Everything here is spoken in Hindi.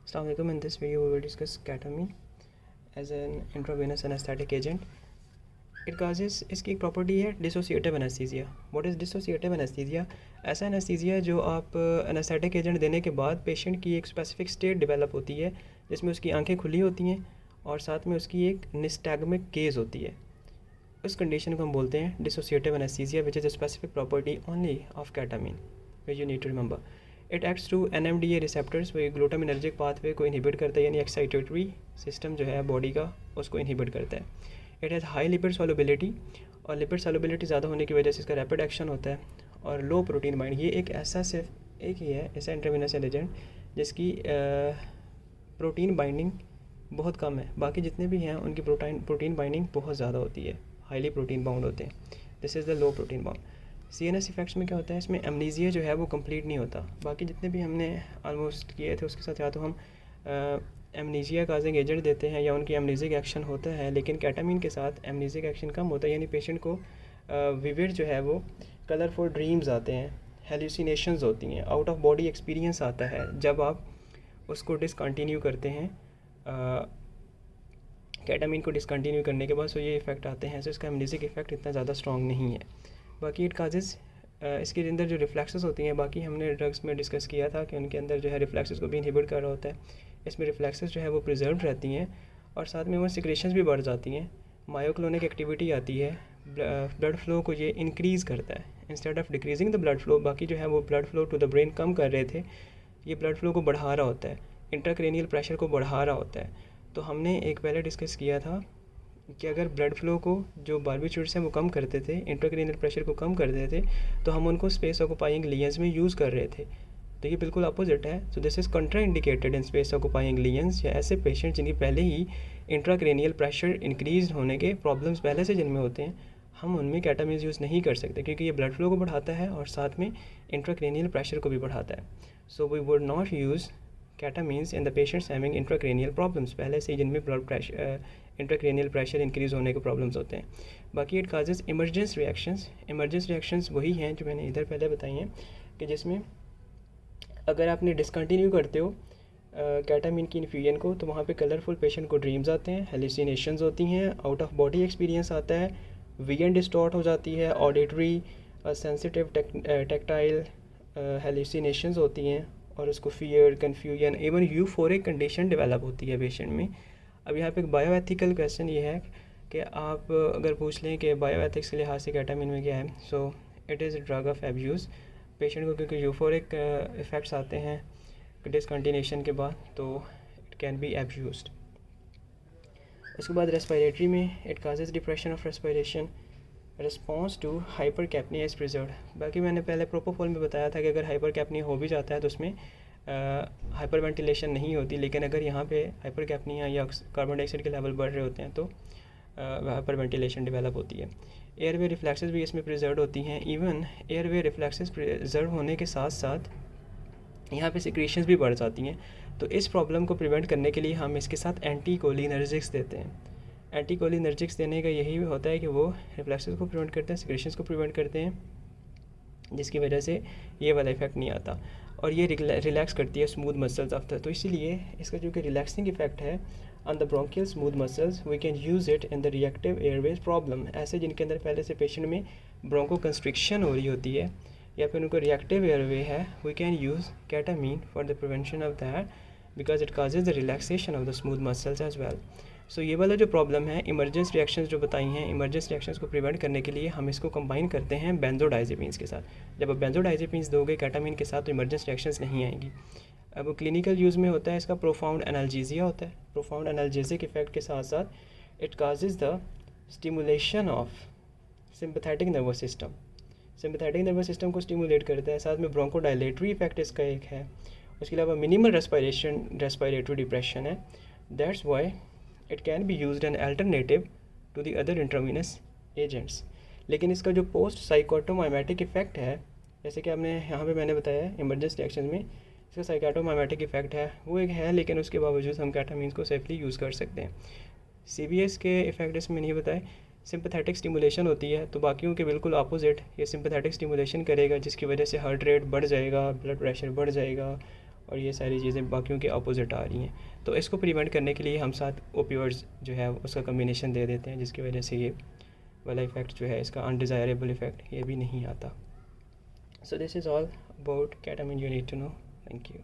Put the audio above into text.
Assalamu alaikum. In this video we will discuss ketamine as an intravenous anesthetic agent. It causes इसकी एक प्रॉपर्टी है dissociative anaesthesia. What is dissociative anaesthesia? ऐसा एनेस्थीसिया जो आप एनेस्थेटिक एजेंट देने के बाद पेशेंट की एक स्पेसिफिक स्टेट डेवलप होती है जिसमें उसकी आंखें खुली होती हैं और साथ में उसकी एक निस्टैग्मिक गेज होती है. उस कंडीशन को हम बोलते हैं dissociative anaesthesia which is a specific property only of ketamine. You need to remember it acts through NMDA receptors. वो ग्लूटामिनर्जिक पाथवे को इनहिबिट करता है, यानी एक्साइटेटरी सिस्टम जो है बॉडी का उसको इनहिबिट करता है. It has high lipid solubility, और लिपिड सॉल्युबिलिटी ज़्यादा होने की वजह से इसका रैपिड एक्शन होता है. और लो प्रोटीन बाइंड, ये एक ऐसा सिर्फ एक ही है ऐसा इंट्रावेनस एजेंट जिसकी प्रोटीन बाइंडिंग बहुत कम है. बाकी जितने भी हैं उनकी प्रोटीन बाइंडिंग बहुत ज़्यादा होती है, हाईली प्रोटीन बाउंड होते हैं. This is the low protein bound. CNS effects में क्या होता है, इसमें एमनीजिया जो है वो कंप्लीट नहीं होता. बाकी जितने भी हमने ऑलमोस्ट किए थे उसके साथ या तो हम एमनीजिया काजिंग एजेंट देते हैं या उनकी एमनीजिक एक्शन होता है, लेकिन केटामीन के साथ एमनीजिक एक्शन कम होता है. यानी पेशेंट को विविड जो है वो कलरफुल ड्रीम्स आते हैं, हेल्यूसिनेशंस होती हैं, आउट ऑफ बॉडी एक्सपीरियंस आता है जब आप उसको डिसकंटिन्यू करते हैं. केटामीन को डिसकंटिन्यू करने के बाद सो ये इफ़ेक्ट आते हैं. सो इसका एमनीजिक इफ़ेक्ट इतना ज़्यादा स्ट्रॉन्ग नहीं है. बाकी इट काजेज़ इसके अंदर जो रिफ्लेक्सेस होती हैं, बाकी हमने ड्रग्स में डिस्कस किया था कि उनके अंदर जो है रिफ्लेक्सेस को भी इनहिबिट कर रहा होता है. इसमें रिफ्लेक्सेस जो है वो प्रिजर्व रहती हैं और साथ में वो सिक्रेशंस भी बढ़ जाती हैं. मायोक्लोनिक एक्टिविटी आती है, ब्लड फ्लो को ये इंक्रीज़ करता है instead of decreasing the blood flow. बाकी जो है वो blood flow to the brain कम कर रहे थे, ये ब्लड फ्लो को बढ़ा रहा होता है, इंट्राक्रेनियल प्रेशर को बढ़ा रहा होता है. तो हमने एक पहले डिस्कस किया था कि अगर ब्लड फ्लो को जो बारबिट्यूट्स हैं वो कम करते थे, इंट्राक्रेनियल प्रेशर को कम करते थे, तो हम उनको स्पेस ऑक्यूपाइंग लीजन्स में यूज़ कर रहे थे. तो ये बिल्कुल अपोजिट है. सो this is कंट्रा indicated in space occupying lesions, या ऐसे पेशेंट जिनकी पहले ही इंट्राक्रेनियल प्रेशर इंक्रीज होने के प्रॉब्लम्स पहले से जिनमें होते हैं, हम उनमें केटामीन यूज़ नहीं कर सकते क्योंकि ये ब्लड फ्लो को बढ़ाता है और साथ में इंट्राक्रेनियल प्रेशर को भी बढ़ाता है. So we would not use ketamines in the patients having intracranial problems, पहले से जिनमें blood pressure intracranial pressure increase होने के प्रॉब्लम्स होते हैं. बाकी it causes emergence reactions. Emergence reactions वही हैं जो मैंने इधर पहले बताई हैं कि जिसमें अगर आपने डिसकंटिन्यू करते हो केटामीन की इन्फ्यूजन को, तो वहाँ पे कलरफुल पेशेंट को ड्रीम्स आते हैं, हेल्यूसिनेशंस होती हैं, आउट ऑफ बॉडी एक्सपीरियंस आता है, विजन डिस्टॉर्ट हो जाती है, ऑडिटरी सेंसिटिव टेक्टाइल हेल्यूसिनेशंस होती हैं, और उसको fear, confusion, even euphoric condition develop होती है पेशेंट में. अब यहाँ पे एक बायोएथिकल क्वेश्चन ये है कि आप अगर पूछ लें कि बायोएथिक्स के लिहाज से केटामीन में क्या है, so it is drug of abuse. Patient को क्योंकि यूफोरिक इफ़ेक्ट्स आते हैं डिसकंटिन्यूएशन के बाद, तो इट कैन बी एब्यूज्ड. उसके बाद रेस्पिरेटरी में it causes depression of respiration. Response to hypercapnia is preserved. बाकी मैंने पहले प्रोपोफॉल में बताया था कि अगर हाइपर कैपनिया हो भी जाता है तो उसमें हाइपर वेंटिलेशन नहीं होती, लेकिन अगर यहाँ पे हाइपर कैपनिया या कार्बन डाइऑक्साइड के लेवल बढ़ रहे होते हैं तो हाइपर वेंटिलेशन डेवलप होती है. एयरवे रिफ्लेक्सेस भी इसमें प्रिजर्व होती हैं. इवन एयरवे रिफ्लेक्सेस प्रिजर्व होने के साथ साथ यहाँ पे सिक्रेशंस भी बढ़ जाती हैं. तो इस प्रॉब्लम को प्रिवेंट करने के लिए हम इसके साथ एंटीकोलिनर्जिक्स देते हैं. एंटीकोलिनर्जिक्स देने का यही होता है कि वो रिफ्लेक्सेस को प्रिवेंट करते हैं, सिक्रेशंस को प्रिवेंट करते हैं, जिसकी वजह से ये वाला इफेक्ट नहीं आता. और ये रिलैक्स करती है स्मूथ मसल्स ऑफ द. तो इसीलिए इसका जो कि रिलैक्सिंग इफेक्ट है on the bronchial smooth muscles, we can use it in the reactive airways problem. ऐसे जिनके अंदर पहले से पेशेंट में ब्रोंको कंस्ट्रिक्शन हो रही होती है या फिर उनको रिएक्टिव एयरवे है, we can use ketamine for the prevention of that because it causes the relaxation of the smooth muscles as well. So ये वाला जो प्रॉब्लम है, इमरजेंस रिएक्शंस जो बताई हैं, इमरजेंस रिएक्शंस को प्रिवेंट करने के लिए हम इसको कंबाइन करते हैं बेंजोडाइजेपिन्स के साथ. जब आप बेंजोडाइजेपिन्स दोगे केटामीन के साथ तो इमरजेंस रिएक्शंस नहीं आएंगी. अब क्लिनिकल यूज़ में होता है इसका प्रोफाउंड एनाल्जेसिया होता है. प्रोफाउंड एनाल्जेसिक इफेक्ट के साथ साथ it causes the stimulation of sympathetic nervous system. Sympathetic nervous system को स्टिमुलेट करता है. साथ में ब्रोंकोडाइलेटरी इफेक्ट इसका एक है. उसके अलावा मिनिमल रेस्पिरेटरी डिप्रेशन है. That's why it can be used an alternative to the other intravenous agents. लेकिन इसका जो पोस्ट साइकोटोमाइमेटिक इफेक्ट है, जैसे कि आपने यहाँ पे मैंने बताया इमरजेंस रिएक्शन में इसका साइकोटोमाइमेटिक इफेक्ट है, वो एक है, लेकिन उसके बावजूद हम केटामीन को सेफली यूज़ कर सकते हैं. CVS के इफेक्ट इसमें नहीं बताए. सिंपैथेटिक स्टिमुलेशन होती है, तो बाकियों के बिल्कुल अपोजिट ये सिंपैथेटिक स्टिमुलेशन करेगा, जिसकी वजह से हार्ट रेट बढ़ जाएगा, ब्लड प्रेशर बढ़ जाएगा और ये सारी चीज़ें बाकियों के अपोजिट आ रही हैं। तो इसको प्रिवेंट करने के लिए हम साथ ओपियोइड्स जो है उसका कम्बिनेशन दे देते हैं, जिसकी वजह से ये वाला इफ़ेक्ट जो है, इसका अनडिज़ायरेबल इफ़ेक्ट ये भी नहीं आता। So this is all about ketamine you need to know. Thank you.